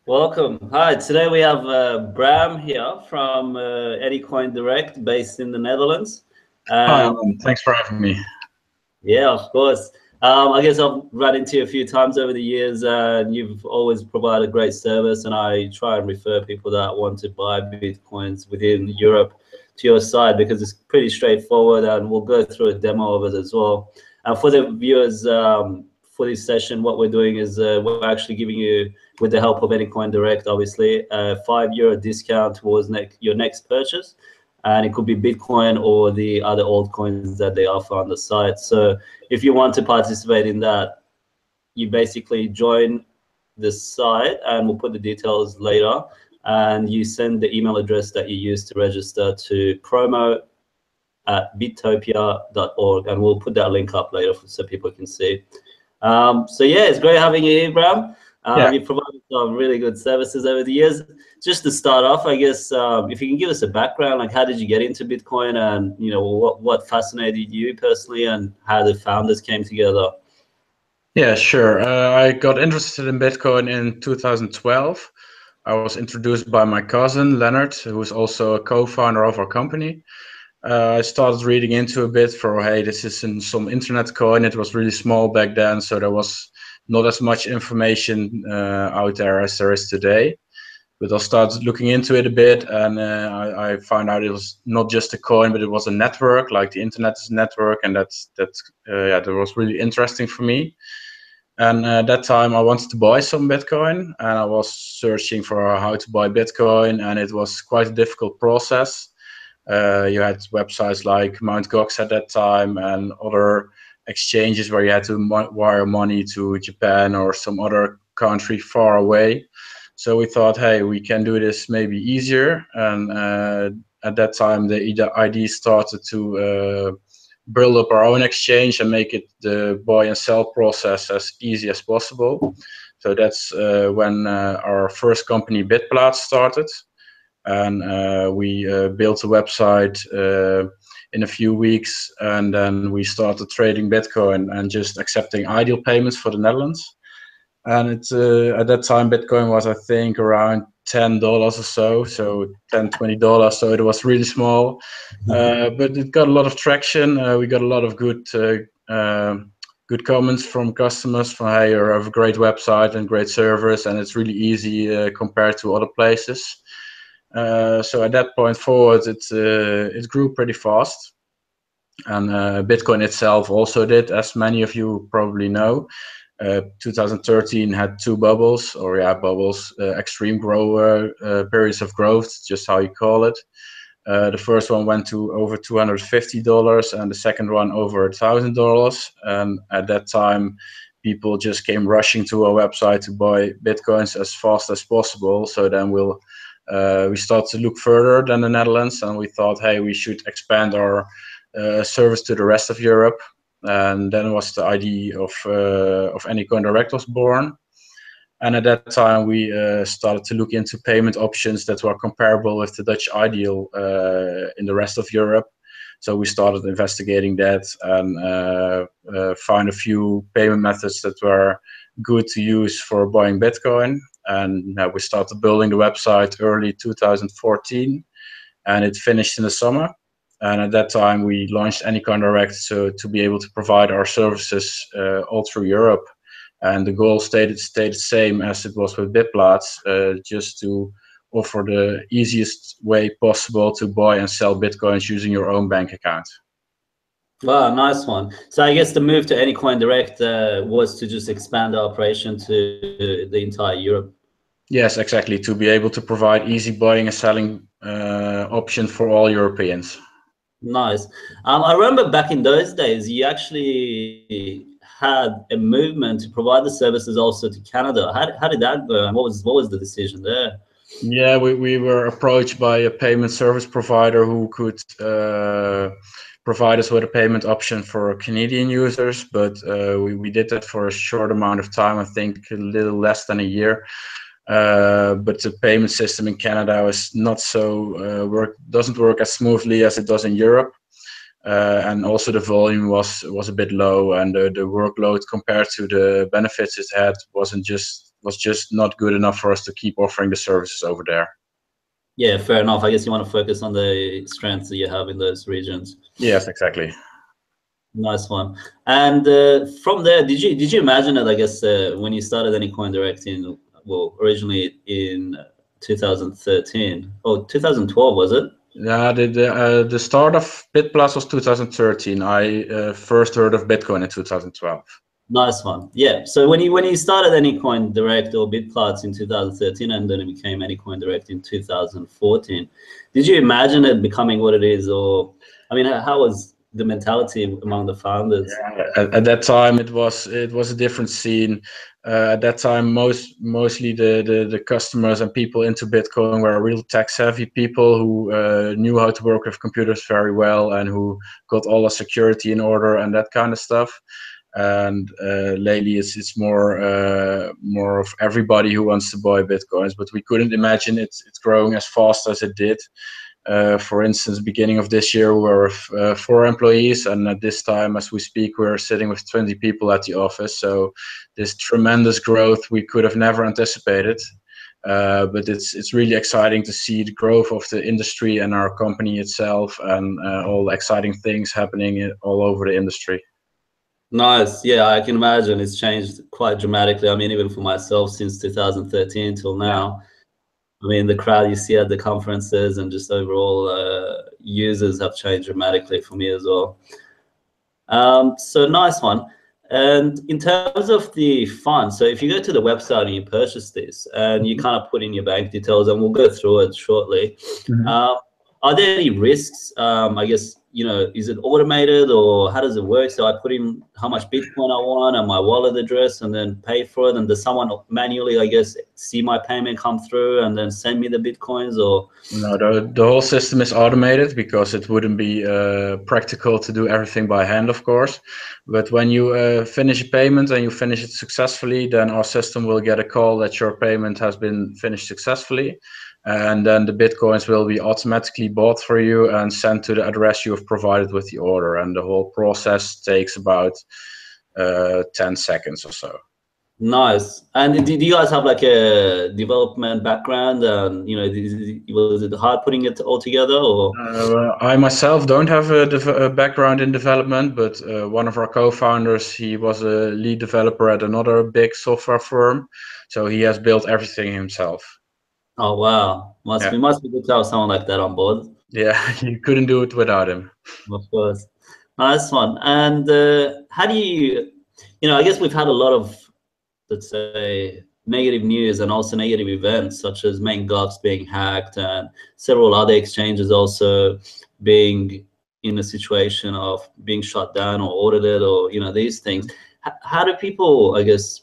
Welcome. Hi, today we have Bram here from Anycoin Direct based in the Netherlands. Hi, And Alan. Thanks for having me. yeah, of course. I guess I've run into you a few times over the years, and you've always provided great service. And I try and refer people that want to buy Bitcoins within Europe to your side because it's pretty straightforward, and we'll go through a demo of it as well. And for the viewers, for this session, what we're doing is we're actually giving you, with the help of Anycoin Direct, obviously, a €5 discount towards your next purchase. And it could be Bitcoin or the other altcoins that they offer on the site. So if you want to participate in that, you basically join the site, and we'll put the details later, and you send the email address that you use to register to promo@bittopia.org, and we'll put that link up later so people can see. So yeah, it's great having you here, Bram. Yeah, You've provided some really good services over the years. Just to start off, I guess, if you can give us a background, like how did you get into Bitcoin, and what fascinated you personally, and how the founders came together. yeah, sure. I got interested in Bitcoin in 2012. I was introduced by my cousin, Leonard, who is also a co-founder of our company. I started reading into a bit for, hey, this is some internet coin. It was really small back then, so there was not as much information out there as there is today. But I started looking into it a bit, and I found out it was not just a coin, but it was a network, like the internet is a network, and that was really interesting for me. And at that time, I wanted to buy some Bitcoin, and I was searching for how to buy Bitcoin, and it was quite a difficult process. You had websites like Mt. Gox at that time, and other exchanges where you had to wire money to Japan or some other country far away. So we thought, hey, we can do this maybe easier. And at that time, the idea started to build up our own exchange and make it the buy and sell process as easy as possible. So that's when our first company, Bitplaat, started. And we built a website in a few weeks, and then we started trading Bitcoin and just accepting ideal payments for the Netherlands. And at that time, Bitcoin was, I think, around $10 or so $10-20. So it was really small, but it got a lot of traction. We got a lot of good comments from customers from, hey, you have a great website and great servers, and it's really easy compared to other places. So at that point forward, it grew pretty fast. And Bitcoin itself also did, as many of you probably know. 2013 had two bubbles, extreme periods of growth, just how you call it. The first one went to over $250, and the second one over $1,000. And at that time, people just came rushing to our website to buy Bitcoins as fast as possible. So then we started to look further than the Netherlands, and we thought, hey, we should expand our service to the rest of Europe. And then was the idea of Anycoin Direct was born. And at that time, we started to look into payment options that were comparable with the Dutch ideal in the rest of Europe. So we started investigating that and found a few payment methods that were good to use for buying Bitcoin. And we started building the website early 2014, and it finished in the summer. And at that time, we launched Anycoin Direct to be able to provide our services all through Europe. And the goal stayed the same as it was with Bitplaat, just to offer the easiest way possible to buy and sell Bitcoins using your own bank account. Wow, nice one. So I guess the move to Anycoin Direct was to just expand the operation to the entire Europe. Yes, exactly. To be able to provide easy buying and selling option for all Europeans. Nice. I remember back in those days, you actually had a movement to provide the services also to Canada. How did that go, and what was the decision there? Yeah, we were approached by a payment service provider who could provide us with a payment option for Canadian users, but we did that for a short amount of time, I think a little less than a year. But the payment system in Canada is not so doesn't work as smoothly as it does in Europe, and also the volume was a bit low, and the workload compared to the benefits it had wasn't just was just not good enough for us to keep offering the services over there. Yeah, fair enough. I guess you want to focus on the strengths that you have in those regions. Yes, exactly. Nice one. And from there, did you imagine it? I guess when you started Anycoin Direct originally in 2013 or 2012, was it? Yeah, the start of BitPlus was 2013. I first heard of Bitcoin in 2012. Nice one. Yeah. So when you started Anycoin Direct or BitPlus in 2013, and then it became Anycoin Direct in 2014, did you imagine it becoming what it is? Or, I mean, how was the mentality among the founders? Yeah, at that time it was a different scene. At that time, mostly the customers and people into Bitcoin were real tech savvy people who knew how to work with computers very well and who got all the security in order and that kind of stuff. And lately it's more of everybody who wants to buy Bitcoins, but we couldn't imagine it's growing as fast as it did. For instance, beginning of this year, we were 4 employees, and at this time, as we speak, we're sitting with 20 people at the office. So this tremendous growth we could have never anticipated. But it's really exciting to see the growth of the industry and our company itself, and all the exciting things happening all over the industry. Nice. Yeah, I can imagine it's changed quite dramatically. I mean, even for myself, since 2013 till now. I mean, the crowd you see at the conferences and just overall users have changed dramatically for me as well. So nice one. And in terms of the fund, so if you go to the website and you purchase this and you kind of put in your bank details, and we'll go through it shortly. Are there any risks? I guess, is it automated or how does it work? So I put in how much Bitcoin I want and my wallet address and then pay for it. And does someone manually, I guess, see my payment come through and then send me the Bitcoins? Or no, the whole system is automated because it wouldn't be practical to do everything by hand, of course. But when you finish a payment and you finish it successfully, then our system will get a call that your payment has been finished successfully. And then the Bitcoins will be automatically bought for you and sent to the address you have provided with the order. And the whole process takes about 10 seconds or so. nice. And do you guys have like a development background? And was it hard putting it all together? Or I myself don't have a background in development, but one of our co-founders, he was a lead developer at another big software firm, so he has built everything himself. oh wow, must be good to have someone like that on board. Yeah, you couldn't do it without him. Of course. Nice one. And how do you, I guess we've had a lot of, let's say, negative news and also negative events, such as MainGox being hacked and several other exchanges also being in a situation of being shut down or audited, or, these things. How do people, I guess,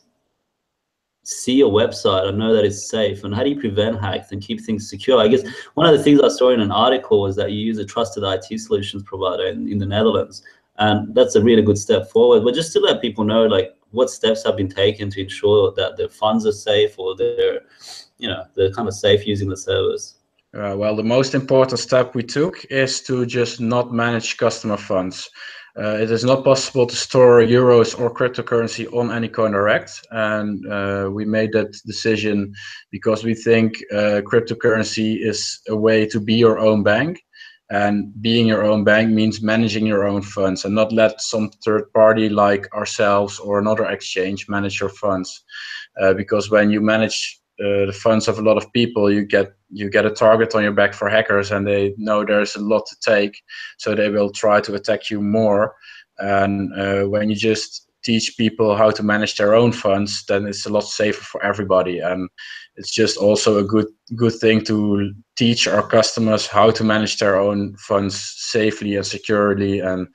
see a website and know that it's safe, and how do you prevent hacks and keep things secure? I guess one of the things I saw in an article was that you use a trusted IT solutions provider in the Netherlands, and that's a really good step forward. But just to let people know, like, what steps have been taken to ensure that their funds are safe, or they're kind of safe using the service. Well, the most important step we took is to just not manage customer funds. It is not possible to store euros or cryptocurrency on Anycoin Direct, and we made that decision because we think cryptocurrency is a way to be your own bank, and being your own bank means managing your own funds and not let some third party like ourselves or another exchange manage your funds, because when you manage the funds of a lot of people, you get a target on your back for hackers, and they know there's a lot to take, so they will try to attack you more. And when you just teach people how to manage their own funds, then it's a lot safer for everybody. And it's just also a good thing to teach our customers how to manage their own funds safely and securely, and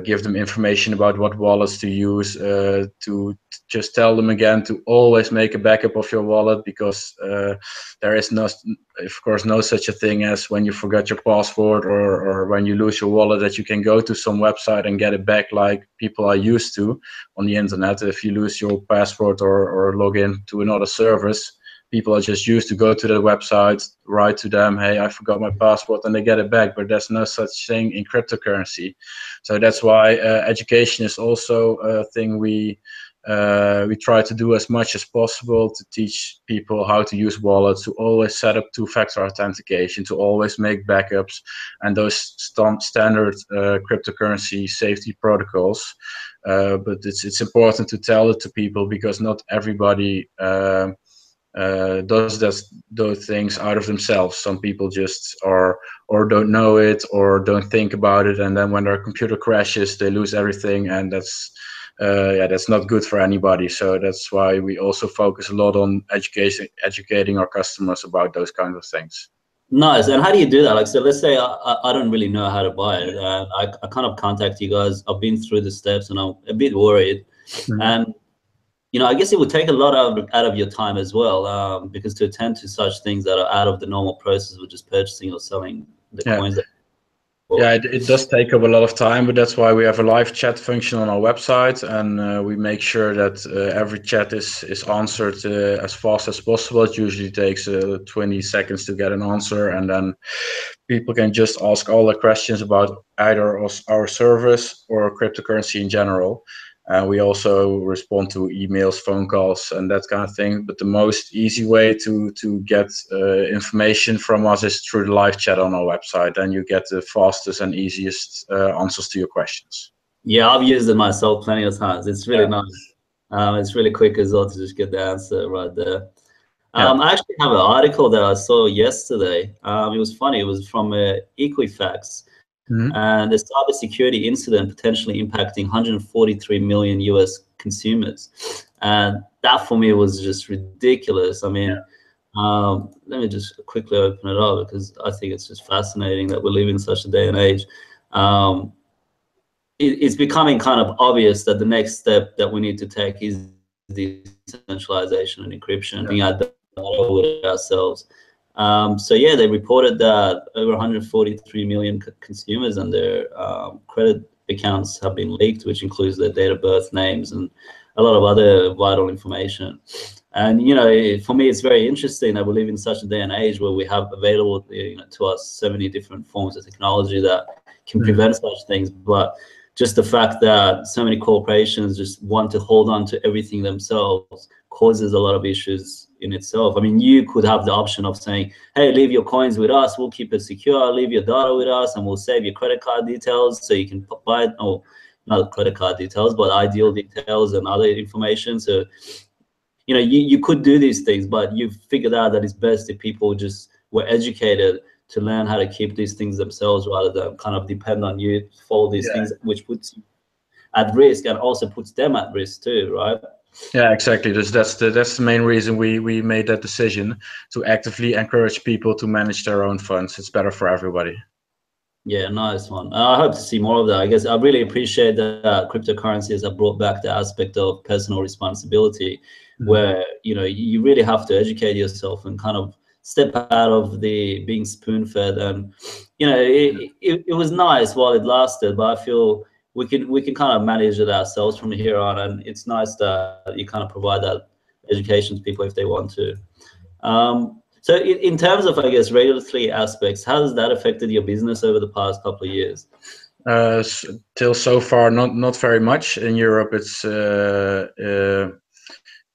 give them information about what wallets to use, to just tell them again to always make a backup of your wallet, because there is no, of course, no such a thing as when you forget your password or when you lose your wallet, that you can go to some website and get it back like people are used to on the internet. If you lose your password or log in to another service, people are just used to go to the website, write to them, hey, I forgot my password, and they get it back. But there's no such thing in cryptocurrency. So that's why education is also a thing we We try to do as much as possible to teach people how to use wallets, to always set up two-factor authentication, to always make backups, and those standard cryptocurrency safety protocols. But it's important to tell it to people, because not everybody does those things out of themselves. Some people just are, or don't know it, or don't think about it, and then when their computer crashes, they lose everything, and that's not good for anybody. So that's why we also focus a lot on educating our customers about those kinds of things. Nice. And how do you do that? Like, so let's say I don't really know how to buy it. I kind of contact you guys. I've been through the steps and I'm a bit worried. Mm-hmm. And, you know, I guess it would take a lot out of your time as well, because to attend to such things that are out of the normal process of just purchasing or selling the coins. Yeah, it does take up a lot of time, but that's why we have a live chat function on our website, and we make sure that every chat is answered as fast as possible. It usually takes 20 seconds to get an answer, and then people can just ask all the questions about either our service or cryptocurrency in general. We also respond to emails, phone calls, and that kind of thing. But the most easy way to get information from us is through the live chat on our website. Then you get the fastest and easiest answers to your questions. Yeah, I've used it myself plenty of times. It's really nice. It's really quick as well to just get the answer right there. I actually have an article that I saw yesterday. It was funny. It was from Equifax. Mm-hmm. And the cybersecurity incident potentially impacting 143 million US consumers. And that for me was just ridiculous. I mean, let me just quickly open it up, because I think it's just fascinating that we live in such a day and age. It's becoming kind of obvious that the next step that we need to take is decentralization and encryption, being our data with ourselves. So yeah, they reported that over 143 million consumers and their credit accounts have been leaked, which includes their date of birth, names, and a lot of other vital information. And you know, for me, it's very interesting that we live in such a day and age where we have available, you know, to us so many different forms of technology that can prevent such things. But just the fact that so many corporations just want to hold on to everything themselves causes a lot of issues in itself. I mean, you could have the option of saying, hey, leave your coins with us, we'll keep it secure, leave your data with us, and we'll save your credit card details so you can buy it, or not credit card details, but ideal details and other information. So, you know, you could do these things, but you've figured out that it's best if people just were educated to learn how to keep these things themselves rather than kind of depend on you for these things, which puts you at risk and also puts them at risk too, right? Yeah, exactly. That's the main reason we made that decision, to actively encourage people to manage their own funds. It's better for everybody. Yeah, nice one. I hope to see more of that. I guess I really appreciate that cryptocurrencies have brought back the aspect of personal responsibility, where, you know, you really have to educate yourself and kind of step out of the being spoon-fed. And you know, it was nice while it lasted, but I feel we can kind of manage it ourselves from here on. And it's nice that you kind of provide that education to people if they want to. So in terms of, I guess, regulatory aspects, how has that affected your business over the past couple of years? Till so far, not very much. In Europe, it's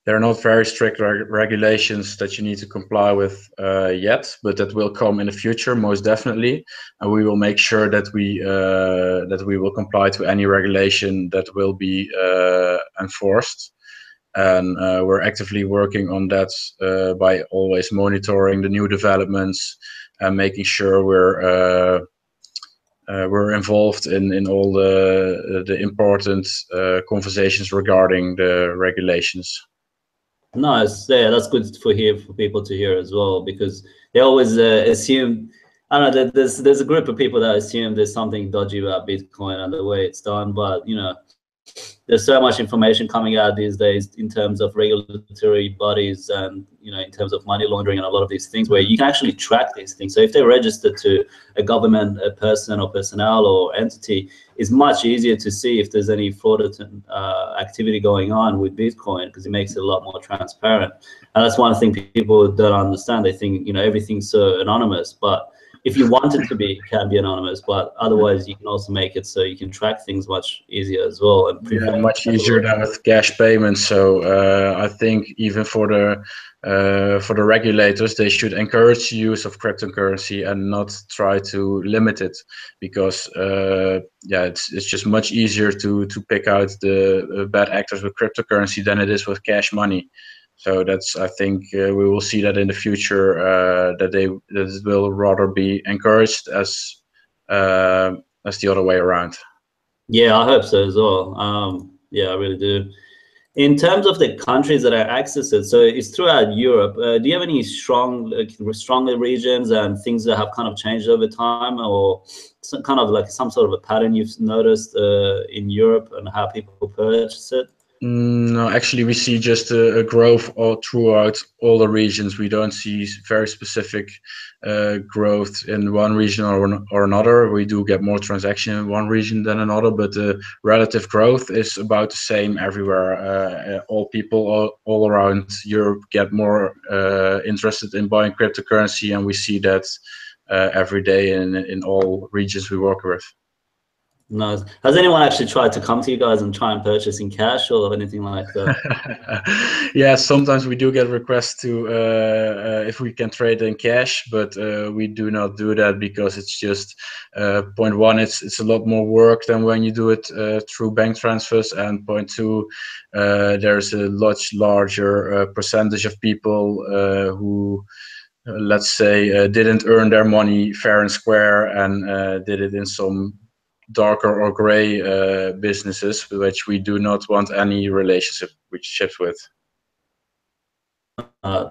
there are not very strict regulations that you need to comply with yet, but that will come in the future, most definitely. And we will make sure that we will comply to any regulation that will be enforced. And we're actively working on that by always monitoring the new developments and making sure we're involved in all the important conversations regarding the regulations. Nice. Yeah, that's good for people to hear as well, because they always assume, I don't know, there's a group of people that assume there's something dodgy about Bitcoin and the way it's done, but you know, there's so much information coming out these days in terms of regulatory bodies and, you know, in terms of money laundering and a lot of these things where you can actually track these things. So if they're registered to a government, a person or personnel or entity, it's much easier to see if there's any fraudulent activity going on with Bitcoin, because it makes it a lot more transparent. And that's one thing people don't understand. They think, you know, everything's so anonymous, but if you want it to be, it can be anonymous, but otherwise you can also make it so you can track things much easier as well and Yeah, prevent. much easier than with cash payments. So I think even for the regulators, they should encourage the use of cryptocurrency and not try to limit it, because yeah, it's just much easier to pick out the bad actors with cryptocurrency than it is with cash money. So that's, I think we will see that in the future, that it will rather be encouraged as the other way around. Yeah, I hope so as well. Yeah, I really do. In terms of the countries that are accessed, so it's throughout Europe. Do you have any stronger regions and things that have kind of changed over time, or some kind of like some sort of a pattern you've noticed in Europe and how people purchase it? No, actually, we see just a growth all throughout all the regions. We don't see very specific growth in one region or another. We do get more transaction in one region than another, but the relative growth is about the same everywhere. All people all around Europe get more interested in buying cryptocurrency, and we see that every day in all regions we work with. Nice. Has anyone actually tried to come to you guys and try and purchase in cash or anything like that? Yeah, sometimes we do get requests to if we can trade in cash, but we do not do that because it's just point one, it's a lot more work than when you do it through bank transfers, and point two, there's a much larger percentage of people who let's say didn't earn their money fair and square and did it in some darker or gray businesses, which we do not want any relationships with. So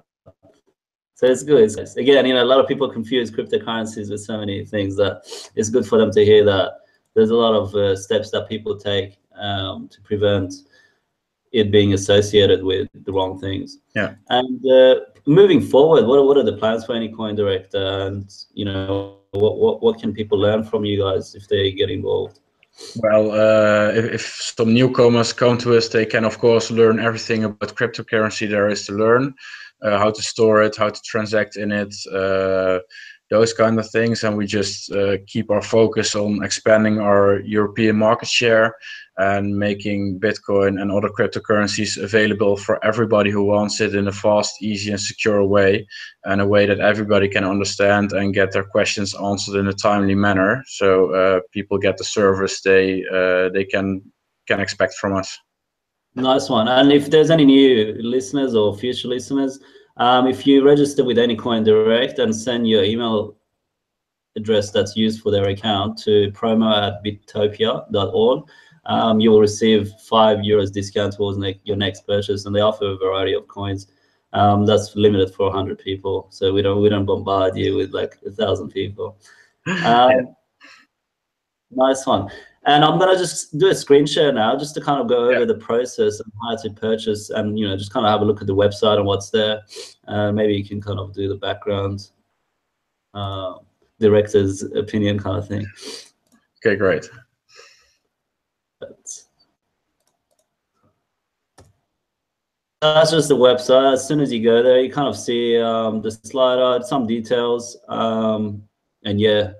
it's good. Again, a lot of people confuse cryptocurrencies with so many things that it's good for them to hear that there's a lot of steps that people take to prevent it being associated with the wrong things. Yeah. And moving forward, what are the plans for Anycoin Direct? And what can people learn from you guys if they get involved? Well, if some newcomers come to us, they can of course learn everything about cryptocurrency there is to learn, how to store it, how to transact in it, those kind of things. And we just keep our focus on expanding our European market share and making Bitcoin and other cryptocurrencies available for everybody who wants it in a fast, easy, and secure way, and a way that everybody can understand and get their questions answered in a timely manner. So people get the service they can expect from us. Nice one. And if there's any new listeners or future listeners, if you register with Anycoin Direct and send your email address that's used for their account to promo@bittopia.org, you will receive €5 discount towards your next purchase, and they offer a variety of coins. That's limited for 100 people, so we don't bombard you with like 1,000 people. Yeah. Nice one. And I'm gonna just do a screen share now, just to kind of go over the process and how to purchase, and just kind of have a look at the website and what's there. Maybe you can kind of do the background, director's opinion kind of thing. Okay, great. That's just the website. As soon as you go there, you kind of see the slider, some details, and yeah,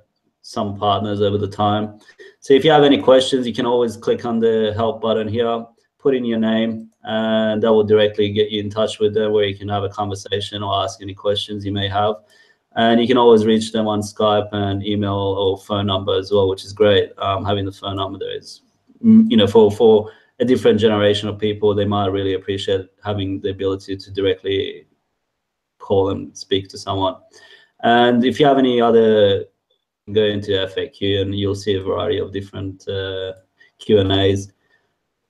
some partners over the time. So if you have any questions, you can always click on the help button here, put in your name, and that will directly get you in touch with them, where you can have a conversation or ask any questions you may have. And you can always reach them on Skype and email or phone number as well, which is great. Having the phone number there is, for a different generation of people, they might really appreciate having the ability to directly call and speak to someone. And if you have any other, go into FAQ and you'll see a variety of different Q&As.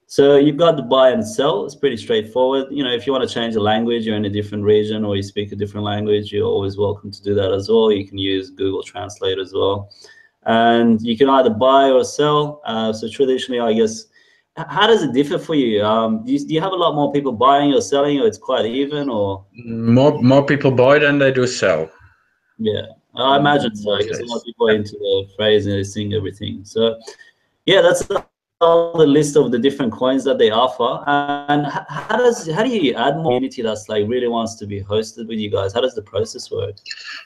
So you've got the buy and sell. It's pretty straightforward. If you want to change the language, you're in a different region or you speak a different language, you're always welcome to do that as well. You can use Google Translate as well. And you can either buy or sell. So traditionally, I guess, how does it differ for you? Do you have a lot more people buying or selling, or it's quite even, or? More people buy than they do sell. Yeah, I imagine so. I guess a lot of people are into the phrase and they sing everything. So yeah, that's all the list of the different coins that they offer. And how do you add more community that's like really wants to be hosted with you guys? How does the process work?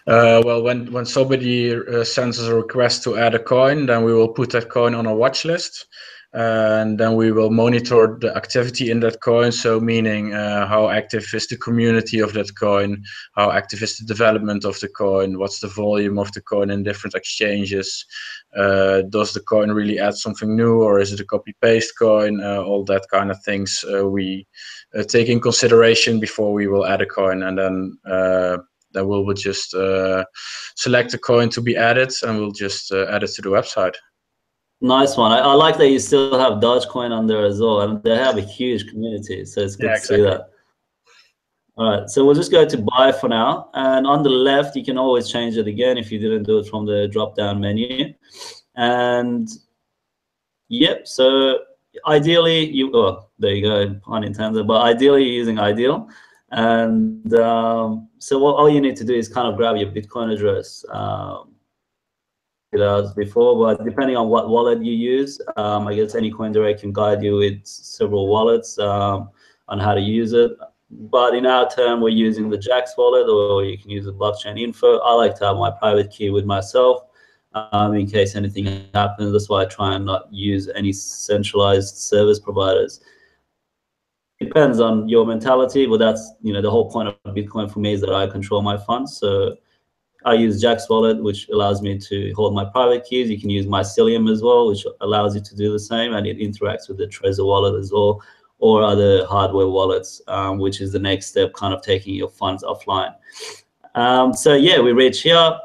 Well, when somebody sends us a request to add a coin, then we will put that coin on our watch list, and then we will monitor the activity in that coin. So meaning how active is the community of that coin, how active is the development of the coin, what's the volume of the coin in different exchanges, does the coin really add something new, or is it a copy paste coin? All that kind of things we take in consideration before we will add a coin, and then we will just select a coin to be added, and we'll just add it to the website. Nice one. I like that you still have Dogecoin on there as well, and they have a huge community, so it's good to see that. All right, so we'll just go to buy for now, and on the left you can always change it again if you didn't do it from the drop-down menu. And yep, so ideally there you go, pun intended, but ideally you're using Ideal. And so all you need to do is kind of grab your Bitcoin address. As before, but depending on what wallet you use, I guess Anycoindirect can guide you with several wallets on how to use it. But in our term, we're using the Jax wallet, or you can use the blockchain info. I like to have my private key with myself in case anything happens. That's why I try and not use any centralized service providers. Depends on your mentality, but that's the whole point of Bitcoin for me is that I control my funds. So I use Jax wallet, which allows me to hold my private keys. You can use Mycelium as well, which allows you to do the same, and it interacts with the Trezor wallet as well, or other hardware wallets, which is the next step, kind of taking your funds offline. So yeah, we reach here.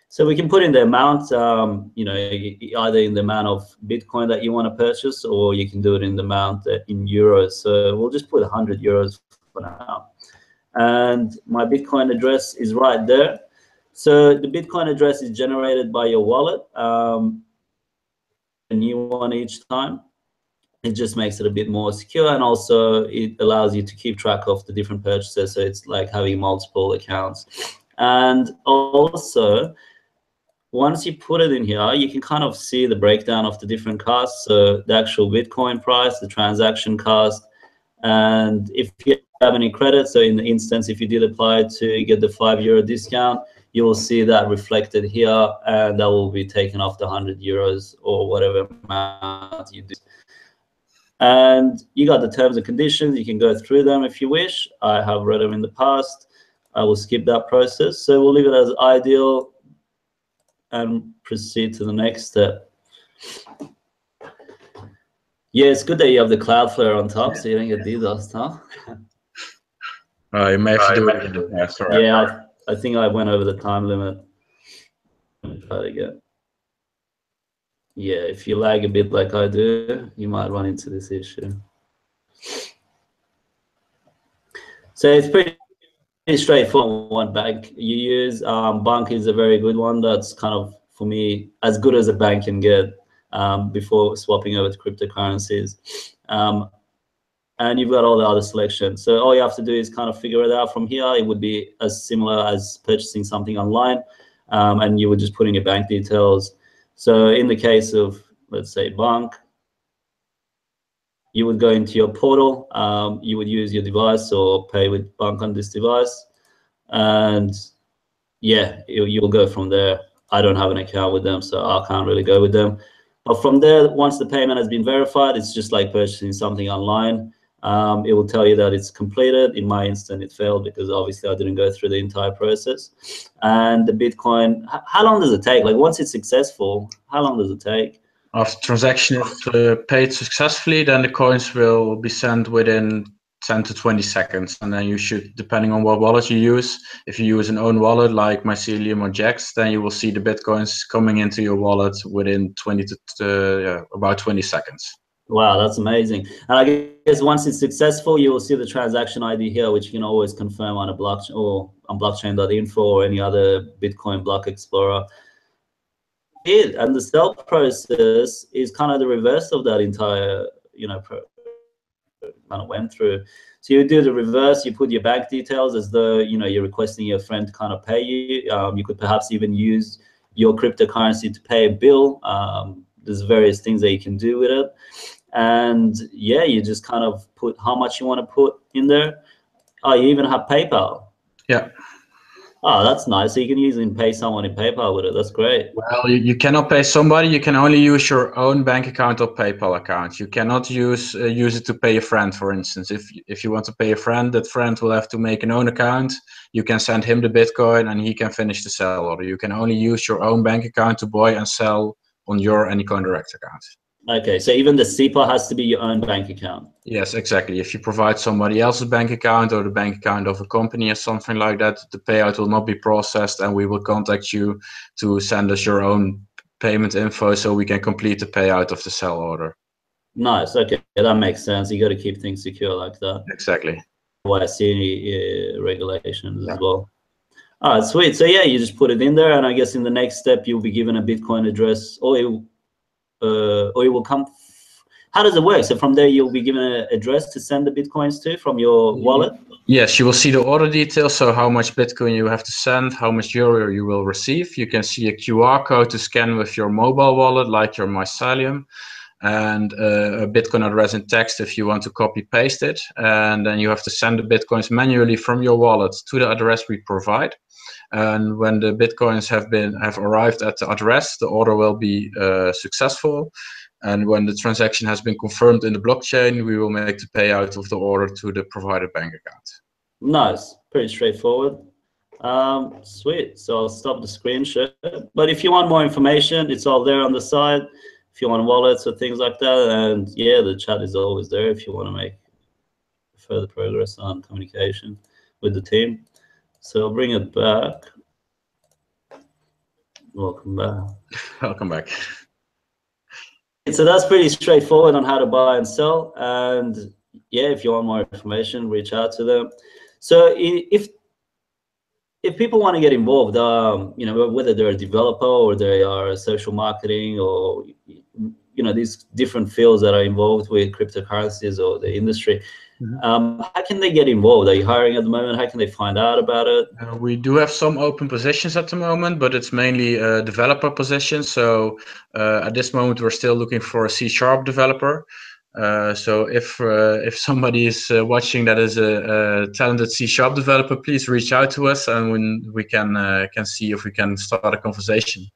So we can put in the amount, either in the amount of Bitcoin that you want to purchase, or you can do it in the amount in euros. So we'll just put 100 euros for now. And my Bitcoin address is right there. So the Bitcoin address is generated by your wallet, a new one each time. It just makes it a bit more secure, and also it allows you to keep track of the different purchases. So it's like having multiple accounts. And also, once you put it in here, you can kind of see the breakdown of the different costs. So the actual Bitcoin price, the transaction cost, and if you have any credit, so in the instance, if you did apply to get the €5 discount, you will see that reflected here, and that will be taken off the 100 euros or whatever amount you do. And you got the terms and conditions. You can go through them if you wish. I have read them in the past. I will skip that process. So we'll leave it as ideal and proceed to the next step. Yeah, it's good that you have the Cloudflare on top, so you don't get DDoS, huh? You may have to do it again. Yeah, sorry. Yeah, I think I went over the time limit. Let me try it again. Yeah, if you lag a bit like I do, you might run into this issue. So it's pretty straightforward what bank you use. Bank is a very good one. That's kind of, for me, as good as a bank can get before swapping over to cryptocurrencies. And you've got all the other selections. So all you have to do is kind of figure it out from here. It would be as similar as purchasing something online, and you would just put in your bank details. So in the case of, let's say, bank, you would go into your portal, you would use your device or pay with bank on this device, and yeah, you'll go from there. I don't have an account with them, so I can't really go with them. But from there, once the payment has been verified, it's just like purchasing something online. It will tell you that it's completed. In my instance, it failed because obviously I didn't go through the entire process. And the Bitcoin, how long does it take? Like once it's successful, how long does it take? After transaction is paid successfully, then the coins will be sent within 10 to 20 seconds. And then you should, depending on what wallet you use, if you use an own wallet like Mycelium or Jax, then you will see the Bitcoins coming into your wallet within about 20 seconds. Wow, that's amazing. And I guess once it's successful, you will see the transaction ID here, which you can always confirm on a blockchain or on blockchain.info or any other Bitcoin block explorer. And the sell process is kind of the reverse of that entire, kind of went through. So you do the reverse. You put your bank details as though you're requesting your friend to kind of pay you. You could perhaps even use your cryptocurrency to pay a bill. there's various things that you can do with it. And yeah, you just kind of put how much you want to put in there. Oh, you even have PayPal. Yeah. Oh, that's nice. So you can easily pay someone in PayPal with it. That's great. Well, you cannot pay somebody. You can only use your own bank account or PayPal account. You cannot use it to pay a friend, for instance. If you want to pay a friend, that friend will have to make an own account. You can send him the Bitcoin and he can finish the sell order. You can only use your own bank account to buy and sell on your Anycoin Direct account. Okay, so even the SEPA has to be your own bank account. Yes, exactly. If you provide somebody else's bank account or the bank account of a company or something like that, the payout will not be processed, and we will contact you to send us your own payment info so we can complete the payout of the sell order. Nice. Okay, that makes sense. You got to keep things secure like that. Exactly. YC regulations as well. All right, sweet. So yeah, you just put it in there, and I guess in the next step you'll be given a Bitcoin address, or it will come. How does it work? So from there you'll be given an address to send the Bitcoins to from your wallet? Yes, you will see the order details, so how much Bitcoin you have to send, how much euro you will receive. You can see a QR code to scan with your mobile wallet, like your Mycelium, and a Bitcoin address in text if you want to copy paste it. And then you have to send the Bitcoins manually from your wallet to the address we provide. And when the Bitcoins have arrived at the address, the order will be successful. And when the transaction has been confirmed in the blockchain, we will make the payout of the order to the provided bank account. Nice, pretty straightforward. Sweet. So I'll stop the screen share. But if you want more information, it's all there on the side. If you want wallets or things like that, and yeah, the chat is always there if you want to make further progress on communication with the team. So I'll bring it back. Welcome back. Welcome back. So that's pretty straightforward on how to buy and sell. And yeah, if you want more information, reach out to them. So if people want to get involved, you know, whether they're a developer or they are social marketing or, you know, these different fields that are involved with cryptocurrencies or the industry, how can they get involved? Are you hiring at the moment? How can they find out about it? We do have some open positions at the moment, but it's mainly developer positions. So at this moment, we're still looking for a C# developer. So if somebody is watching that is a talented C# developer, please reach out to us, and we can see if we can start a conversation.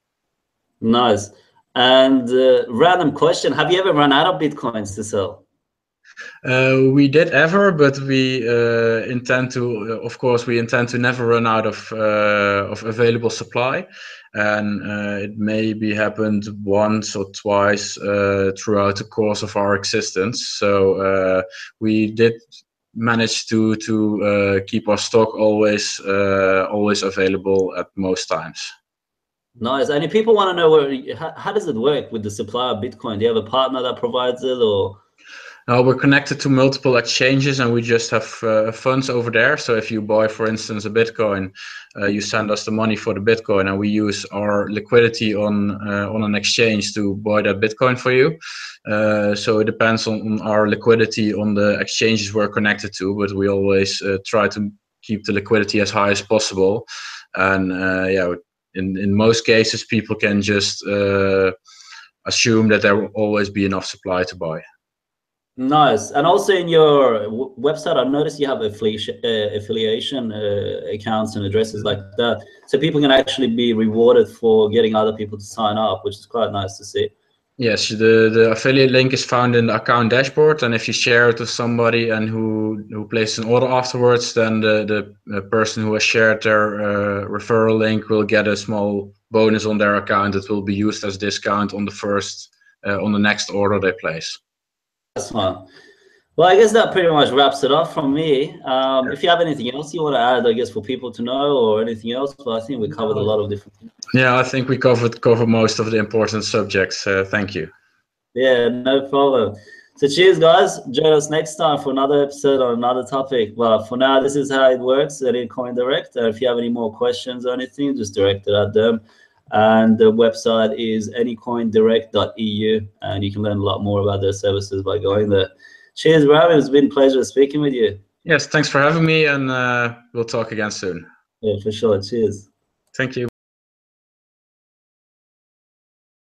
Nice. And random question: have you ever run out of Bitcoins to sell? We did ever, but we intend to, of course, we intend to never run out of available supply, and it maybe happened once or twice throughout the course of our existence. So we did manage to keep our stock always available at most times. Nice. And if people want to know how does it work with the supply of Bitcoin? Do you have a partner that provides it, or? We're connected to multiple exchanges, and we just have funds over there. So if you buy, for instance, a Bitcoin, you send us the money for the Bitcoin, and we use our liquidity on an exchange to buy that Bitcoin for you. So it depends on our liquidity on the exchanges we're connected to, but we always try to keep the liquidity as high as possible. And yeah, in most cases, people can just assume that there will always be enough supply to buy. Nice. And also in your website, I've noticed you have affiliation accounts and addresses like that. So people can actually be rewarded for getting other people to sign up, which is quite nice to see. Yes, the affiliate link is found in the account dashboard, and if you share it to somebody and who places an order afterwards, then the person who has shared their referral link will get a small bonus on their account that will be used as discount on the next order they place. That's fun. Well, I guess that pretty much wraps it up from me. If you have anything else you want to add, I guess, for people to know or anything else, but I think we covered a lot of different things. Yeah, I think we covered most of the important subjects. Thank you. Yeah, no problem. So cheers, guys. Join us next time for another episode on another topic. But for now, this is how it works at Anycoin Direct. If you have any more questions or anything, just direct it at them. And the website is anycoindirect.eu, and you can learn a lot more about their services by going there. Cheers, Ram. It's been a pleasure speaking with you. Yes, thanks for having me, and we'll talk again soon. Yeah, for sure. Cheers. Thank you.